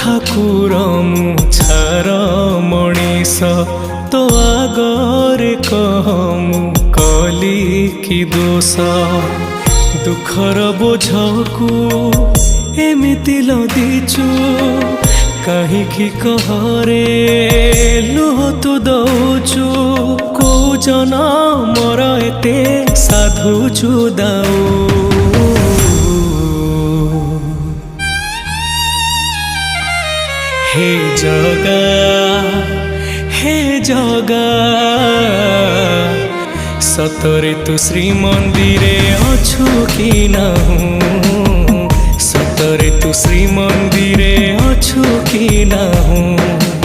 ठाकुर मुछार मनीष तो आगरे कह मु कली कि दोष दुखर बोझकू एमिति लदिचु कहीं कहरे लुह तू दौचु को जनमर एते साधुचु दाऊ हे जगा सतरे तू श्रीमंदिरे अछु कि नाहु सतरे तू श्रीमंदिरे अछु कि नाहु।